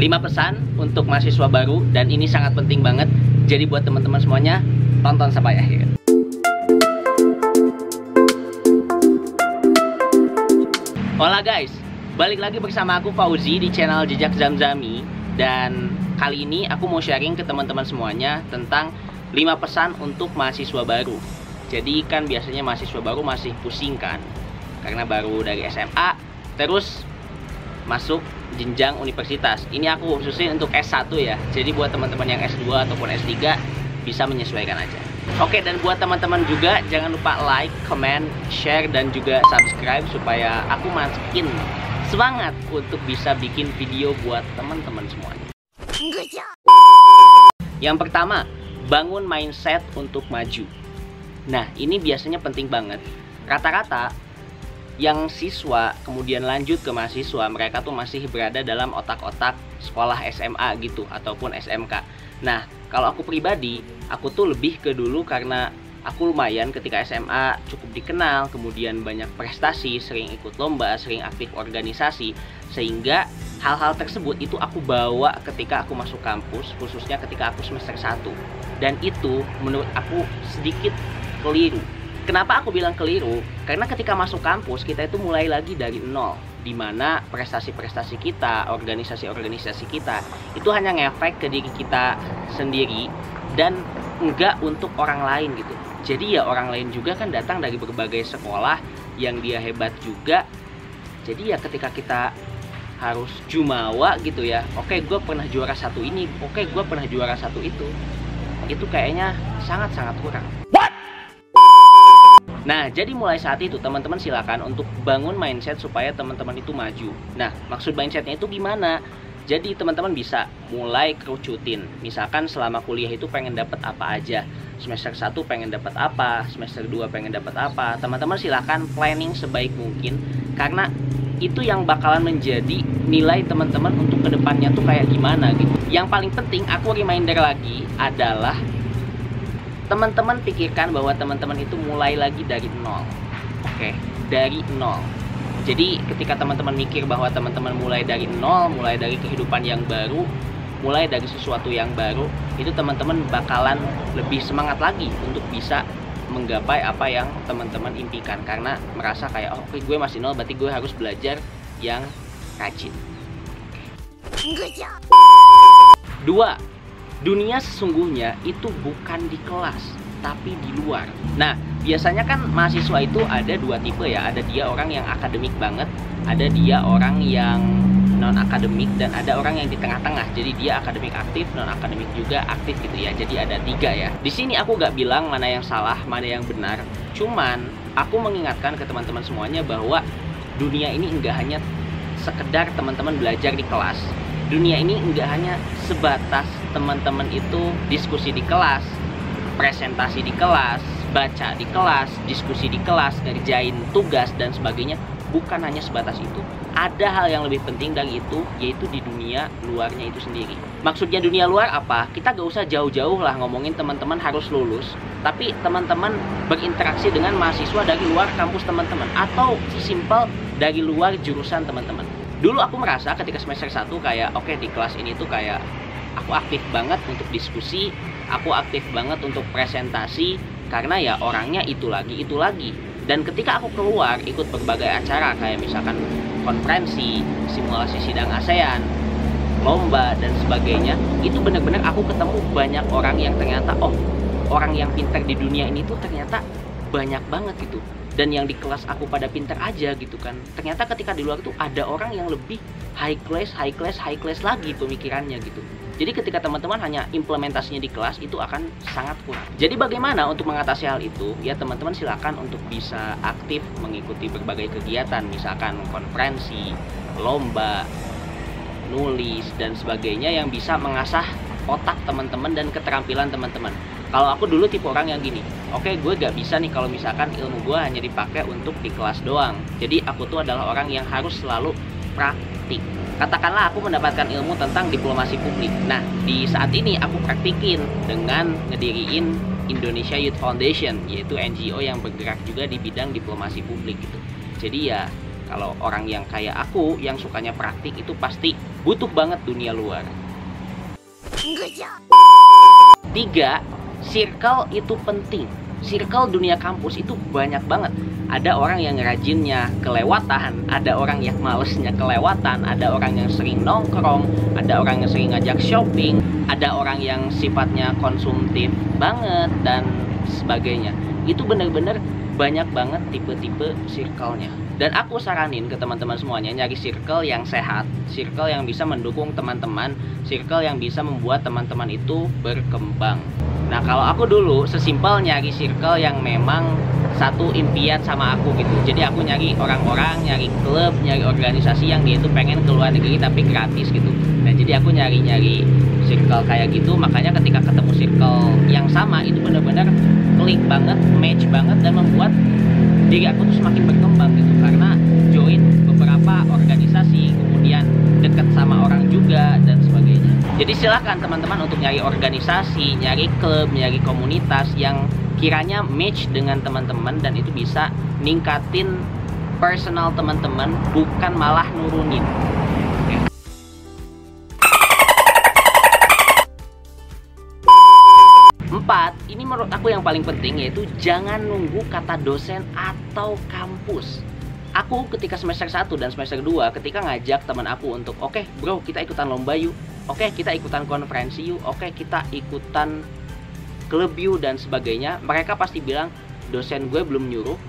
5 pesan untuk mahasiswa baru, dan ini sangat penting banget. Jadi buat teman-teman semuanya, tonton sampai akhir. Hola guys, balik lagi bersama aku Fauzi di channel Jejak Zamzami. Dan kali ini aku mau sharing ke teman-teman semuanya tentang 5 pesan untuk mahasiswa baru. Jadi kan biasanya mahasiswa baru masih pusing kan, karena baru dari SMA terus masuk jenjang universitas. Ini aku khususin untuk S1 ya. Jadi buat teman-teman yang S2 ataupun S3 bisa menyesuaikan aja. Oke, dan buat teman-teman juga jangan lupa like, comment, share, dan juga subscribe supaya aku makin semangat untuk bisa bikin video buat teman-teman semuanya. Yang pertama, bangun mindset untuk maju. Nah, ini biasanya penting banget. Rata-rata yang siswa kemudian lanjut ke mahasiswa, mereka tuh masih berada dalam otak-otak sekolah SMA gitu ataupun SMK. Nah, kalau aku pribadi, aku tuh lebih ke dulu karena aku lumayan ketika SMA cukup dikenal, kemudian banyak prestasi, sering ikut lomba, sering aktif organisasi, sehingga hal-hal tersebut itu aku bawa ketika aku masuk kampus, khususnya ketika aku semester 1. Dan itu menurut aku sedikit keliru. Kenapa aku bilang keliru? Karena ketika masuk kampus kita itu mulai lagi dari nol, dimana prestasi-prestasi kita, organisasi-organisasi kita itu hanya ngefek ke diri kita sendiri dan enggak untuk orang lain gitu. Jadi ya orang lain juga kan datang dari berbagai sekolah yang dia hebat juga. Jadi ya ketika kita harus jumawa gitu ya, oke gue pernah juara satu ini, oke gue pernah juara satu itu kayaknya sangat-sangat kurang. Nah, jadi mulai saat itu teman-teman silakan untuk bangun mindset supaya teman-teman itu maju. Nah, maksud mindsetnya itu gimana? Jadi teman-teman bisa mulai kerucutin. Misalkan selama kuliah itu pengen dapat apa aja. Semester 1 pengen dapat apa, semester 2 pengen dapat apa. Teman-teman silakan planning sebaik mungkin, karena itu yang bakalan menjadi nilai teman-teman untuk kedepannya tuh kayak gimana gitu. Yang paling penting aku reminder lagi adalah teman-teman pikirkan bahwa teman-teman itu mulai lagi dari nol. Oke, dari nol. Jadi ketika teman-teman mikir bahwa teman-teman mulai dari nol, mulai dari kehidupan yang baru, mulai dari sesuatu yang baru, itu teman-teman bakalan lebih semangat lagi untuk bisa menggapai apa yang teman-teman impikan. Karena merasa kayak, oh, oke, gue masih nol, berarti gue harus belajar yang rajin. 2. Dunia sesungguhnya itu bukan di kelas, tapi di luar. Nah, biasanya kan mahasiswa itu ada dua tipe ya. Ada dia orang yang akademik banget, ada dia orang yang non-akademik, dan ada orang yang di tengah-tengah. Jadi dia akademik aktif, non-akademik juga aktif gitu ya. Jadi ada 3 ya. Di sini aku gak bilang mana yang salah, mana yang benar. Cuman aku mengingatkan ke teman-teman semuanya bahwa dunia ini enggak hanya sekedar teman-teman belajar di kelas. Dunia ini enggak hanya sebatas teman-teman itu diskusi di kelas, presentasi di kelas, baca di kelas, diskusi di kelas, ngerjain tugas dan sebagainya. Bukan hanya sebatas itu. Ada hal yang lebih penting dari itu, yaitu di dunia luarnya itu sendiri. Maksudnya dunia luar apa? Kita gak usah jauh-jauh lah ngomongin teman-teman harus lulus, tapi teman-teman berinteraksi dengan mahasiswa dari luar kampus teman-teman, atau sesimpel dari luar jurusan teman-teman. Dulu aku merasa ketika semester 1 kayak oke, di kelas ini tuh kayak aku aktif banget untuk diskusi, aku aktif banget untuk presentasi, karena ya orangnya itu lagi. Dan ketika aku keluar ikut berbagai acara kayak misalkan konferensi, simulasi sidang ASEAN, lomba dan sebagainya, itu benar-benar aku ketemu banyak orang yang ternyata orang yang pintar di dunia ini tuh ternyata banyak banget gitu. Dan yang di kelas aku pada pintar aja gitu kan, ternyata ketika di luar itu ada orang yang lebih high class lagi pemikirannya gitu. Jadi ketika teman-teman hanya implementasinya di kelas, itu akan sangat kurang. Jadi bagaimana untuk mengatasi hal itu? Ya teman-teman silakan untuk bisa aktif mengikuti berbagai kegiatan, misalkan konferensi, lomba, nulis dan sebagainya, yang bisa mengasah otak teman-teman dan keterampilan teman-teman. Kalau aku dulu tipe orang yang gini, oke, gue gak bisa nih kalau misalkan ilmu gue hanya dipakai untuk di kelas doang. Jadi aku tuh adalah orang yang harus selalu praktik. Katakanlah aku mendapatkan ilmu tentang diplomasi publik. Nah, di saat ini aku praktikin dengan ngediriin Indonesia Youth Foundation, yaitu NGO yang bergerak juga di bidang diplomasi publik gitu. Jadi ya Kalau orang yang kayak aku yang sukanya praktik itu pasti butuh banget dunia luar. 3, circle itu penting. Circle dunia kampus itu banyak banget. Ada orang yang rajinnya kelewatan, ada orang yang malesnya kelewatan, ada orang yang sering nongkrong, ada orang yang sering ngajak shopping, ada orang yang sifatnya konsumtif banget, dan sebagainya. Itu bener-bener banyak banget tipe-tipe circle-nya. Dan aku saranin ke teman-teman semuanya nyari circle yang sehat, circle yang bisa mendukung teman-teman, circle yang bisa membuat teman-teman itu berkembang. Nah, kalau aku dulu sesimpel nyari circle yang memang satu impian sama aku gitu. Jadi aku nyari orang-orang, nyari klub, nyari organisasi yang dia itu pengen ke luar negeri tapi gratis gitu. Nah, jadi aku nyari circle kayak gitu. Makanya ketika ketemu circle yang sama itu benar-benar klik banget, match banget, dan membuat diri aku tuh semakin berkembang gitu. Karena join beberapa organisasi, kemudian deket sama orang juga, dan sebagainya. Jadi silahkan teman-teman untuk nyari organisasi, nyari klub, nyari komunitas yang kiranya match dengan teman-teman, dan itu bisa ningkatin personal teman-teman, bukan malah nurunin. Oke. 4, ini menurut aku yang paling penting, yaitu jangan nunggu kata dosen atau kampus. Aku ketika semester 1 dan semester 2 ketika ngajak teman aku untuk oke bro, kita ikutan lomba yuk, oke kita ikutan konferensi yuk, oke kita ikutan klub yuk, dan sebagainya, mereka pasti bilang dosen gue belum nyuruh.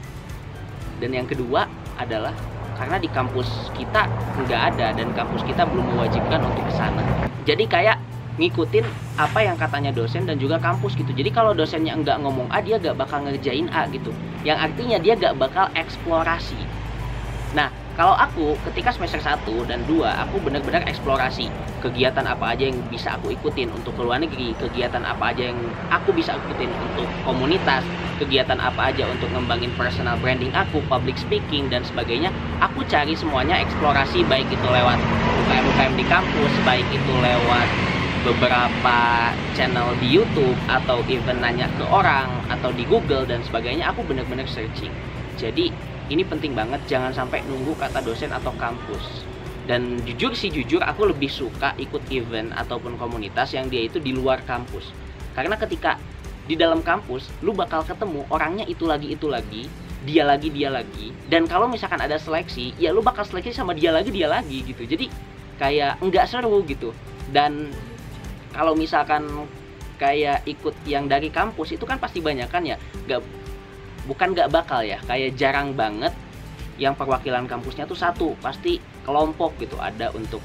Dan yang kedua adalah karena di kampus kita nggak ada, dan kampus kita belum mewajibkan untuk kesana. Jadi kayak ngikutin apa yang katanya dosen dan juga kampus gitu. Jadi kalau dosennya nggak ngomong A, dia nggak bakal ngerjain A gitu, yang artinya dia nggak bakal eksplorasi. Nah, kalau aku ketika semester 1 dan 2, aku benar-benar eksplorasi kegiatan apa aja yang bisa aku ikutin untuk ke luar negeri, kegiatan apa aja yang aku bisa ikutin untuk komunitas, kegiatan apa aja untuk ngembangin personal branding aku, public speaking, dan sebagainya. Aku cari semuanya eksplorasi, baik itu lewat UKM-UKM di kampus, baik itu lewat beberapa channel di YouTube, atau even nanya ke orang, atau di Google, dan sebagainya. Aku benar-benar searching. Jadi ini penting banget, jangan sampai nunggu kata dosen atau kampus. Dan jujur, aku lebih suka ikut event ataupun komunitas yang dia itu di luar kampus. Karena ketika di dalam kampus, lu bakal ketemu orangnya itu lagi, dia lagi. Dan kalau misalkan ada seleksi, ya lu bakal seleksi sama dia lagi gitu. Jadi kayak nggak seru gitu. Dan kalau misalkan kayak ikut yang dari kampus itu kan pasti banyak kan ya, bukan nggak bakal ya, kayak jarang banget yang perwakilan kampusnya tuh satu, pasti kelompok gitu. Ada untuk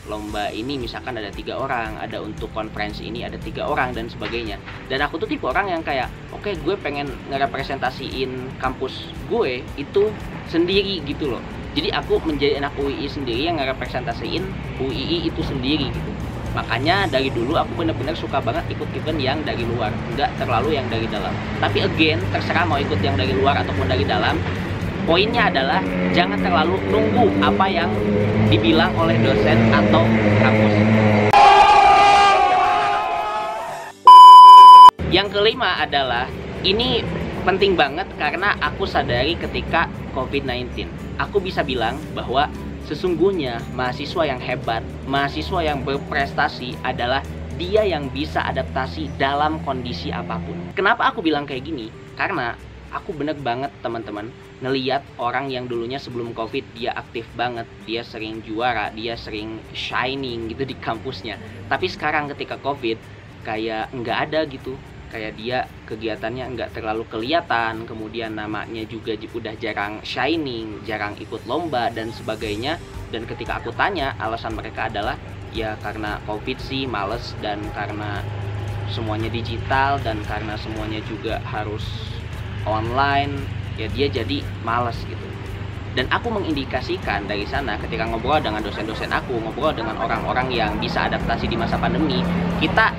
lomba ini misalkan ada 3 orang, ada untuk konferensi ini ada 3 orang, dan sebagainya. Dan aku tuh tipe orang yang kayak oke, gue pengen ngerepresentasiin kampus gue itu sendiri gitu loh. Jadi aku menjadi anak UII sendiri yang ngerepresentasiin UII itu sendiri gitu. Makanya dari dulu aku bener-bener suka banget ikut event yang dari luar, nggak terlalu yang dari dalam. Tapi again, terserah mau ikut yang dari luar ataupun dari dalam. Poinnya adalah jangan terlalu nunggu apa yang dibilang oleh dosen atau kampus. Yang kelima adalah, ini penting banget karena aku sadari ketika COVID-19. Aku bisa bilang bahwa sesungguhnya mahasiswa yang hebat, mahasiswa yang berprestasi adalah dia yang bisa adaptasi dalam kondisi apapun. Kenapa aku bilang kayak gini? Karena aku bener banget teman-teman ngeliat orang yang dulunya sebelum COVID dia aktif banget, dia sering juara, dia sering shining gitu di kampusnya. Tapi sekarang ketika COVID kayak nggak ada gitu. Kayak dia kegiatannya nggak terlalu kelihatan, kemudian namanya juga udah jarang shining, jarang ikut lomba, dan sebagainya. Dan ketika aku tanya, alasan mereka adalah ya karena COVID sih males, dan karena semuanya digital, dan karena semuanya juga harus online, ya dia jadi males gitu. Dan aku mengindikasikan dari sana ketika ngobrol dengan dosen-dosen aku, ngobrol dengan orang-orang yang bisa adaptasi di masa pandemi, kita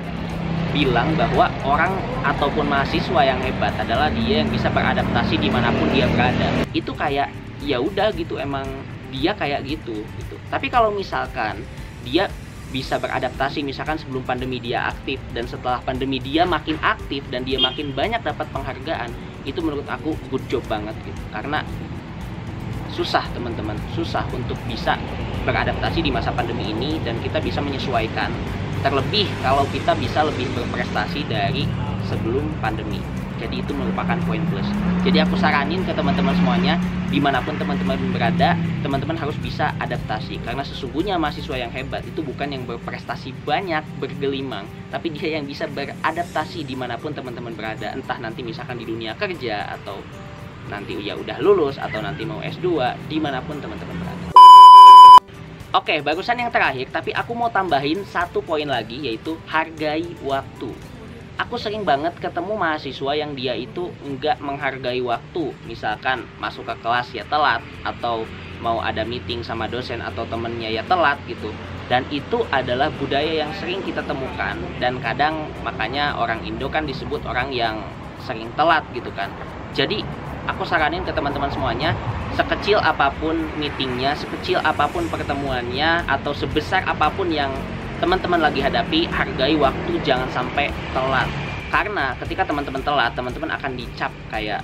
bilang bahwa orang ataupun mahasiswa yang hebat adalah dia yang bisa beradaptasi dimanapun dia berada. Itu kayak ya udah gitu, emang dia kayak gitu. Tapi kalau misalkan dia bisa beradaptasi, misalkan sebelum pandemi dia aktif, dan setelah pandemi dia makin aktif dan dia makin banyak dapat penghargaan, itu menurut aku good job banget gitu. Karena susah teman-teman, susah untuk bisa beradaptasi di masa pandemi ini, dan kita bisa menyesuaikan. Terlebih kalau kita bisa lebih berprestasi dari sebelum pandemi. Jadi itu merupakan poin plus. Jadi aku saranin ke teman-teman semuanya, dimanapun teman-teman berada, teman-teman harus bisa adaptasi. Karena sesungguhnya mahasiswa yang hebat itu bukan yang berprestasi banyak, bergelimang, tapi dia yang bisa beradaptasi dimanapun teman-teman berada. Entah nanti misalkan di dunia kerja, atau nanti ya udah lulus, atau nanti mau S2, dimanapun teman-teman berada. Oke, barusan yang terakhir, tapi aku mau tambahin satu poin lagi, yaitu hargai waktu. Aku sering banget ketemu mahasiswa yang dia itu nggak menghargai waktu. Misalkan masuk ke kelas ya telat, atau mau ada meeting sama dosen atau temennya ya telat gitu. Dan itu adalah budaya yang sering kita temukan, dan kadang makanya orang Indo kan disebut orang yang sering telat gitu kan. Jadi aku saranin ke teman-teman semuanya, sekecil apapun meetingnya, sekecil apapun pertemuannya, atau sebesar apapun yang teman-teman lagi hadapi, hargai waktu, jangan sampai telat. Karena ketika teman-teman telat, teman-teman akan dicap kayak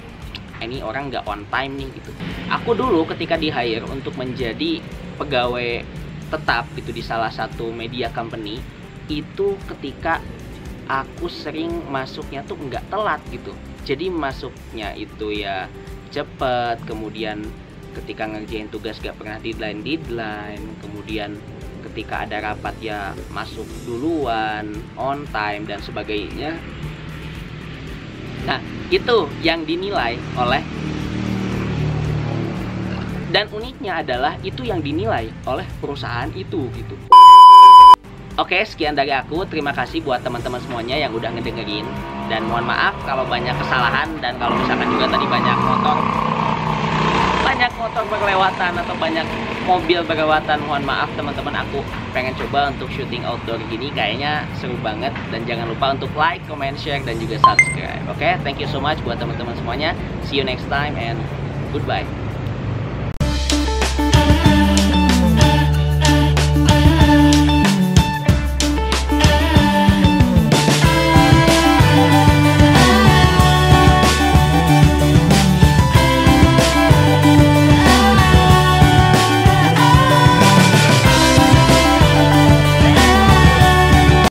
ini orang nggak on time nih gitu. Aku dulu ketika di hire untuk menjadi pegawai tetap gitu di salah satu media company, itu ketika aku sering masuknya tuh nggak telat gitu. Jadi masuknya itu ya cepet, kemudian ketika ngerjain tugas gak pernah deadline, kemudian ketika ada rapat ya masuk duluan, on time, dan sebagainya. Nah, itu yang dinilai oleh, dan uniknya adalah itu yang dinilai oleh perusahaan itu gitu. Oke, sekian dari aku. Terima kasih buat teman-teman semuanya yang udah ngedengerin, dan mohon maaf kalau banyak kesalahan, dan kalau misalkan juga tadi banyak motor berlewatan atau banyak mobil berlewatan, mohon maaf teman-teman. Aku pengen coba untuk syuting outdoor gini, kayaknya seru banget. Dan jangan lupa untuk like, comment, share, dan juga subscribe. Oke, thank you so much buat teman-teman semuanya. See you next time and goodbye.